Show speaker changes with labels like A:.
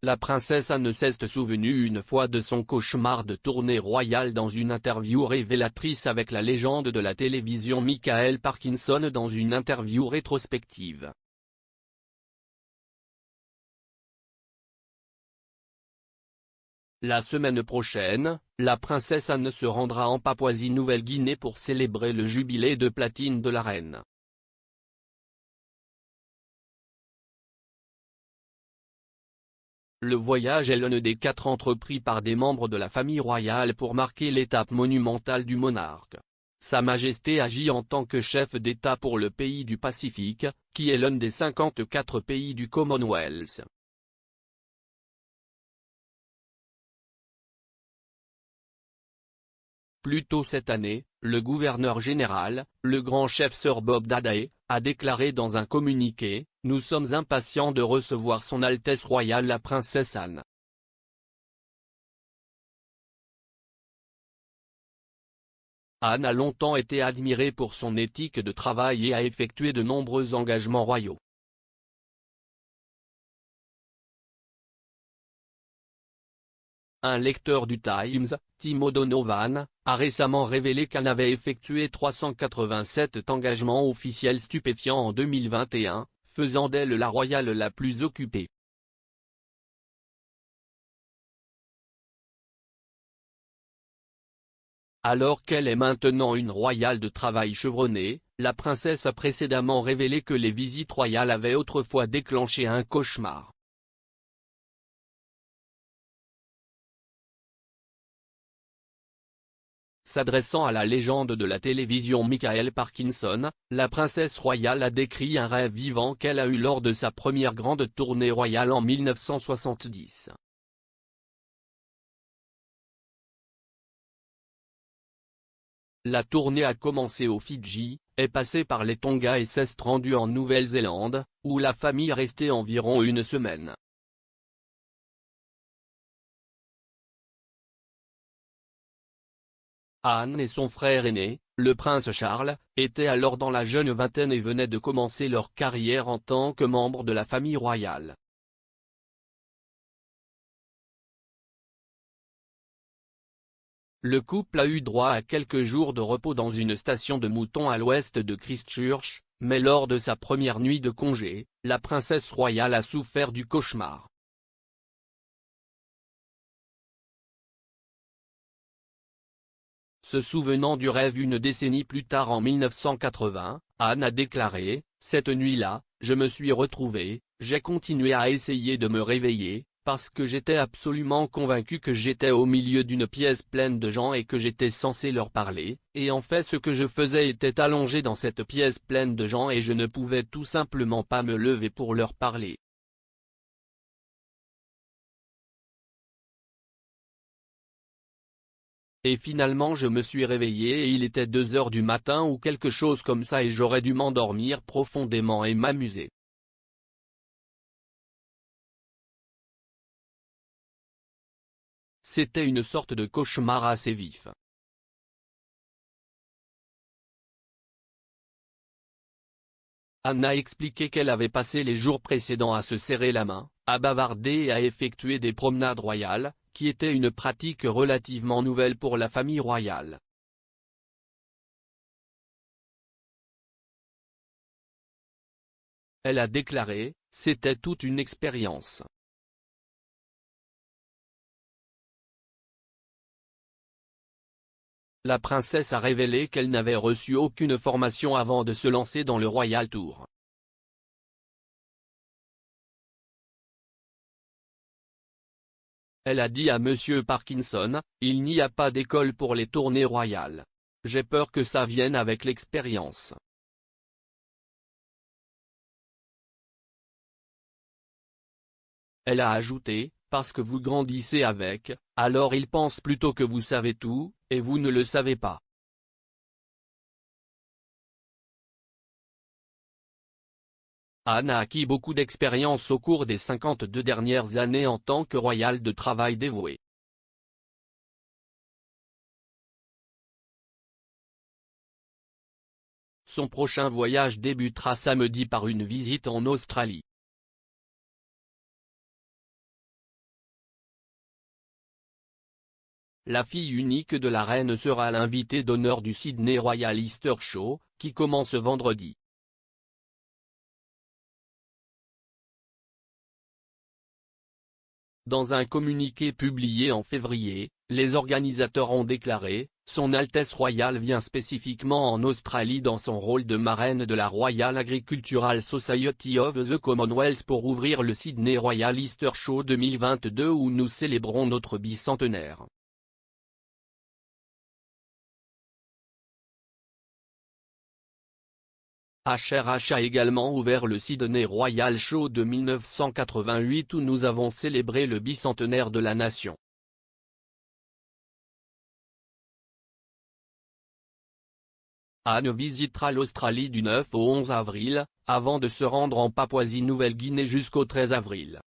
A: la princesse Anne s'est souvenue une fois de son cauchemar de tournée royale dans une interview révélatrice avec la légende de la télévision Michael Parkinson dans une interview rétrospective. La semaine prochaine, la princesse Anne se rendra en Papouasie-Nouvelle-Guinée pour célébrer le jubilé de platine de la reine. Le voyage est l'un des 4 entrepris par des membres de la famille royale pour marquer l'étape monumentale du monarque. Sa Majesté agit en tant que chef d'État pour le pays du Pacifique, qui est l'un des 54 pays du Commonwealth. Plus tôt cette année, le gouverneur général, le grand chef Sir Bob Dadae, a déclaré dans un communiqué: « Nous sommes impatients de recevoir Son Altesse royale la princesse Anne. » Anne a longtemps été admirée pour son éthique de travail et a effectué de nombreux engagements royaux. Un lecteur du Times, Tim O'Donovan, a récemment révélé qu'Anne avait effectué 387 engagements officiels stupéfiants en 2021, faisant d'elle la royale la plus occupée. Alors qu'elle est maintenant une royale de travail chevronnée, la princesse a précédemment révélé que les visites royales avaient autrefois déclenché un cauchemar. S'adressant à la légende de la télévision Michael Parkinson, la princesse royale a décrit un rêve vivant qu'elle a eu lors de sa première grande tournée royale en 1970. La tournée a commencé aux Fidji, est passée par les Tonga et s'est rendue en Nouvelle-Zélande, où la famille est restée environ une semaine. Anne et son frère aîné, le prince Charles, étaient alors dans la jeune vingtaine et venaient de commencer leur carrière en tant que membres de la famille royale. Le couple a eu droit à quelques jours de repos dans une station de moutons à l'ouest de Christchurch, mais lors de sa première nuit de congé, la princesse royale a souffert du cauchemar. Se souvenant du rêve une décennie plus tard en 1980, Anne a déclaré: « Cette nuit-là, je me suis retrouvée, j'ai continué à essayer de me réveiller, parce que j'étais absolument convaincue que j'étais au milieu d'une pièce pleine de gens et que j'étais censé leur parler, et en fait ce que je faisais était allongé dans cette pièce pleine de gens et je ne pouvais tout simplement pas me lever pour leur parler. » Et finalement je me suis réveillée et il était 2 heures du matin ou quelque chose comme ça et j'aurais dû m'endormir profondément et m'amuser. C'était une sorte de cauchemar assez vif. Anne a expliqué qu'elle avait passé les jours précédents à se serrer la main, à bavarder et à effectuer des promenades royales, qui était une pratique relativement nouvelle pour la famille royale. Elle a déclaré: « C'était toute une expérience. La princesse a révélé qu'elle n'avait reçu aucune formation avant de se lancer dans le Royal Tour. Elle a dit à Monsieur Parkinson: « Il n'y a pas d'école pour les tournées royales. J'ai peur que ça vienne avec l'expérience. » Elle a ajouté: « Parce que vous grandissez avec, alors ils pensent plutôt que vous savez tout, et vous ne le savez pas. » Anne a acquis beaucoup d'expérience au cours des 52 dernières années en tant que royale de travail dévouée. Son prochain voyage débutera samedi par une visite en Australie. la fille unique de la reine sera l'invitée d'honneur du Sydney Royal Easter Show, qui commence vendredi. Dans un communiqué publié en février, les organisateurs ont déclaré « Son Altesse Royale vient spécifiquement en Australie dans son rôle de marraine de la Royal Agricultural Society of the Commonwealth pour ouvrir le Sydney Royal Easter Show 2022 où nous célébrons notre bicentenaire. » HRH a également ouvert le Sydney Royal Show de 1988 où nous avons célébré le bicentenaire de la nation. Anne visitera l'Australie du 9 au 11 avril, avant de se rendre en Papouasie-Nouvelle-Guinée jusqu'au 13 avril.